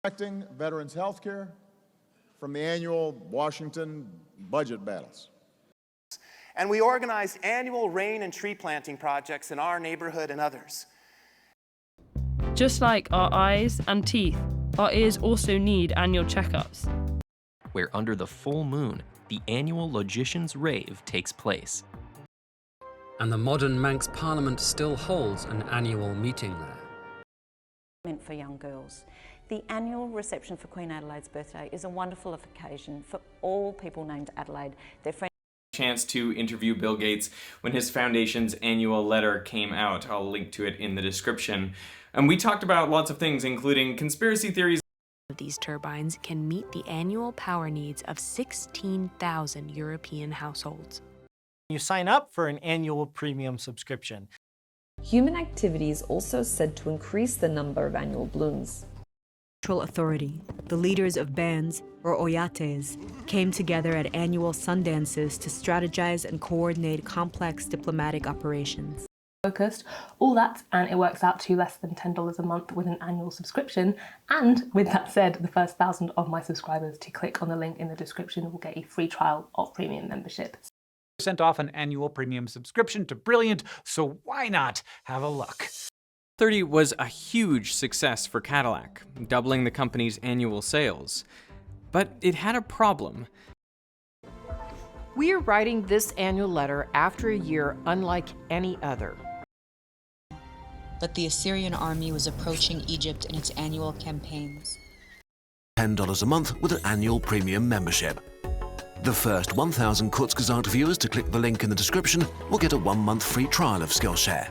Protecting veterans' health care from the annual Washington budget battles. And we organized annual rain and tree planting projects in our neighborhood and others. Just like our eyes and teeth, our ears also need annual checkups. Where under the full moon, the annual Logicians' Rave takes place. And the modern Manx Parliament still holds an annual meeting there. Meant for young girls. The annual reception for Queen Adelaide's birthday is a wonderful occasion for all people named Adelaide, their friends. Chance to interview Bill Gates when his foundation's annual letter came out. I'll link to it in the description. And we talked about lots of things, including conspiracy theories. These turbines can meet the annual power needs of 16,000 European households. You sign up for an annual premium subscription. Human activity is also said to increase the number of annual blooms. Authority, the leaders of bands, or oyates, came together at annual sundances to strategize and coordinate complex diplomatic operations. Focused, all that, and it works out to less than $10 a month with an annual subscription. And with that said, the first 1,000 of my subscribers to click on the link in the description will get a free trial of premium membership. % off an annual premium subscription to Brilliant, so why not have a look? 30 was a huge success for Cadillac, doubling the company's annual sales. But it had a problem. We are writing this annual letter after a year unlike any other. But the Assyrian army was approaching Egypt in its annual campaigns. $10 a month with an annual premium membership. The first 1,000 Kurzgesagt viewers to click the link in the description will get a 1-month free trial of Skillshare.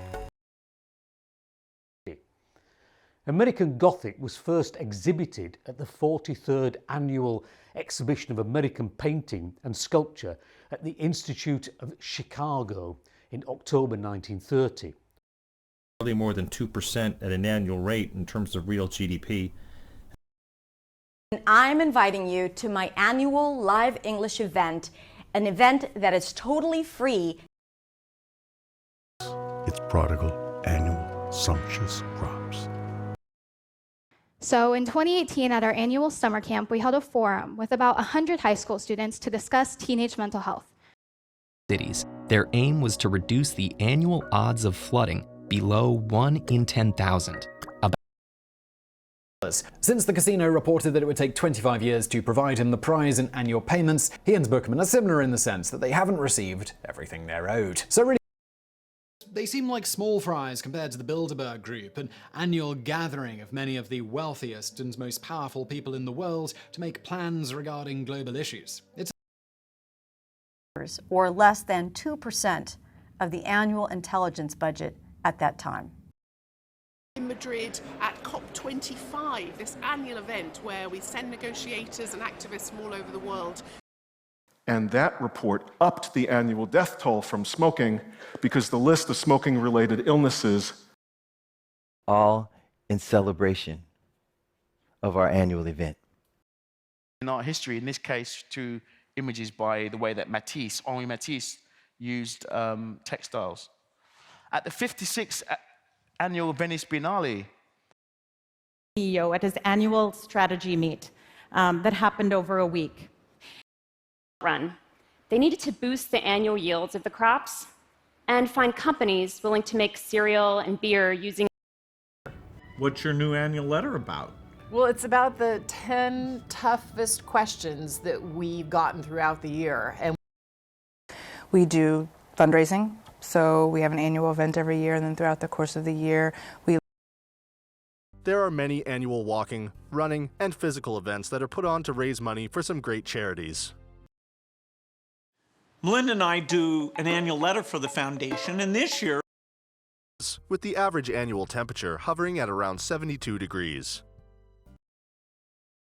American Gothic was first exhibited at the 43rd Annual Exhibition of American Painting and Sculpture at the Institute of Chicago in October 1930. More than 2% at an annual rate in terms of real GDP. And I'm inviting you to my annual live English event, an event that is totally free. It's prodigal, annual, sumptuous crops. So in 2018 at our annual summer camp, we held a forum with about 100 high school students to discuss teenage mental health. Cities. Their aim was to reduce the annual odds of flooding below 1 in 10,000. Since the casino reported that it would take 25 years to provide him the prize in annual payments, he and Bookman are similar in the sense that they haven't received everything they're owed. So really, they seem like small fries compared to the Bilderberg Group, an annual gathering of many of the wealthiest and most powerful people in the world to make plans regarding global issues. It's or less than 2% of the annual intelligence budget at that time. In Madrid at COP25, this annual event where we send negotiators and activists from all over the world. And that report upped the annual death toll from smoking because the list of smoking-related illnesses. All in celebration of our annual event. In art history, in this case, to images by the way that Henri Matisse used textiles. At the 56th annual Venice Biennale, CEO at his annual strategy meet that happened over a week. They needed to boost the annual yields of the crops and find companies willing to make cereal and beer using. What's your new annual letter about? Well, it's about the 10 toughest questions that we've gotten throughout the year. And we do fundraising. So we have an annual event every year, and then throughout the course of the year, There are many annual walking, running, and physical events that are put on to raise money for some great charities. Melinda and I do an annual letter for the foundation, and this year, with the average annual temperature hovering at around 72 degrees.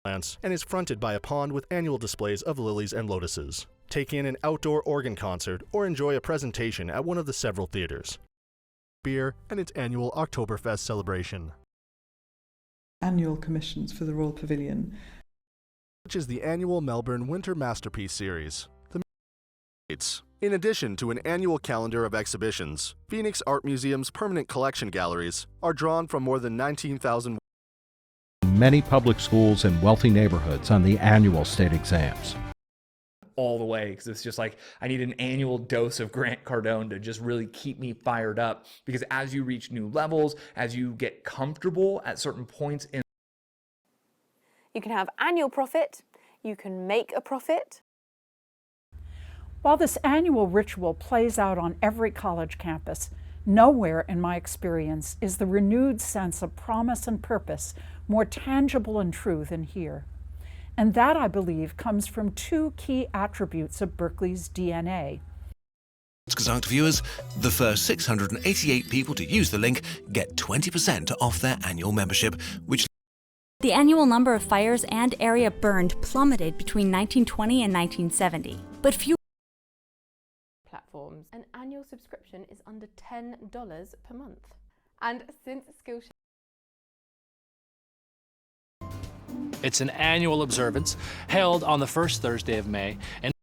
And is fronted by a pond with annual displays of lilies and lotuses. Take in an outdoor organ concert or enjoy a presentation at one of the several theaters. Beer and its annual Oktoberfest celebration. Annual commissions for the Royal Pavilion. Which is the annual Melbourne Winter Masterpiece Series. In addition to an annual calendar of exhibitions, Phoenix Art Museum's permanent collection galleries are drawn from more than 19,000 many public schools in wealthy neighborhoods on the annual state exams. All the way, because it's just like I need an annual dose of Grant Cardone to just really keep me fired up, because as you reach new levels, as you get comfortable at certain points in you can have annual profit, you can make a profit. While this annual ritual plays out on every college campus, nowhere in my experience is the renewed sense of promise and purpose more tangible and true than here. And that, I believe, comes from two key attributes of Berkeley's DNA. Gesagt viewers, the first 688 people to use the link get 20% off their annual membership, which the annual number of fires and area burned plummeted between 1920 and 1970, but few platforms. An annual subscription is under $10 per month. And since Skillshare it's an annual observance held on the first Thursday of May. And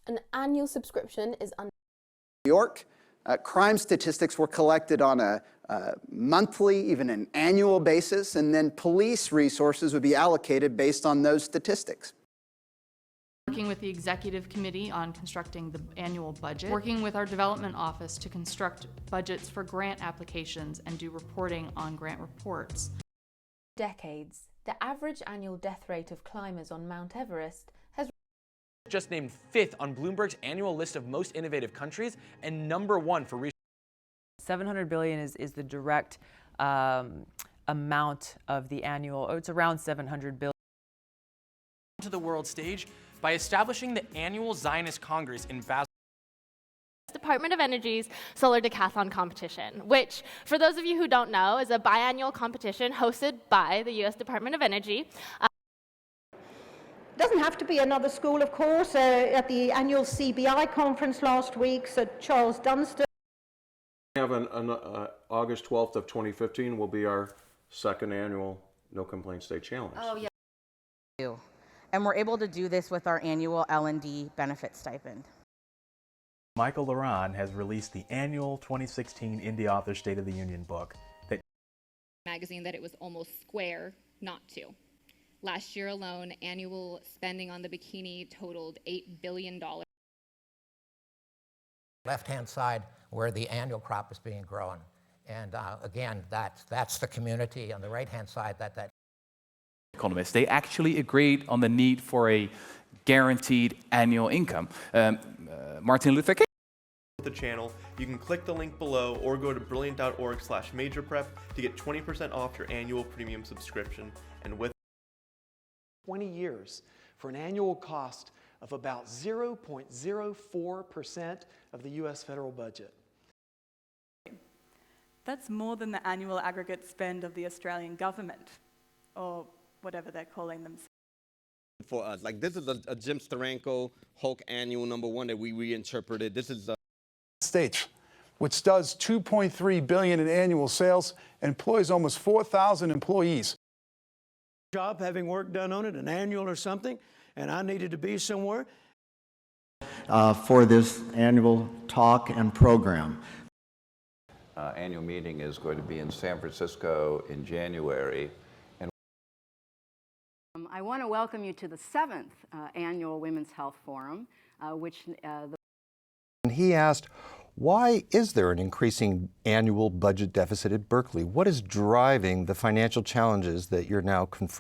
an annual subscription is under New York, crime statistics were collected on a monthly, even an annual basis, and then police resources would be allocated based on those statistics. Working with the executive committee on constructing the annual budget, working with our development office to construct budgets for grant applications and do reporting on grant reports. decades, the average annual death rate of climbers on Mount Everest has just named 5th on Bloomberg's annual list of most innovative countries and #1 for research. $700 billion is the direct amount of the annual, it's around $700 billion. To the world stage by establishing the annual Zionist Congress in Basel. Department of Energy's Solar Decathlon competition, which, for those of you who don't know, is a biannual competition hosted by the U.S. Department of Energy. Doesn't have to be another school, of course. At the annual CBI conference last week, Sir Charles Dunstan. We have August 12th of 2015 will be our second annual No Complaints Day Challenge. Oh, yeah. And we're able to do this with our annual L&D benefit stipend. Michael Laron has released the annual 2016 Indie Author State of the Union book that magazine that it was almost square not to. Last year alone, annual spending on the bikini totaled $8 billion. Left-hand side where the annual crop is being grown. And again, that's the community. On the right-hand side, that economists, they actually agreed on the need for a guaranteed annual income. Martin Luther King. The channel, you can click the link below or go to brilliant.org/majorprep to get 20% off your annual premium subscription. And with 20 years for an annual cost of about 0.04% of the U.S. federal budget. That's more than the annual aggregate spend of the Australian government, or whatever they're calling themselves. For us, like this is a Jim Steranko Hulk annual #1 that we reinterpreted. This is States, which does $2.3 billion in annual sales and employs almost 4,000 employees. Job having work done on it, an annual or something, and I needed to be somewhere. For this annual talk and program. Annual meeting is going to be in San Francisco in January. I want to welcome you to the 7th Annual Women's Health Forum, And he asked, why is there an increasing annual budget deficit at Berkeley? What is driving the financial challenges that you're now confronting?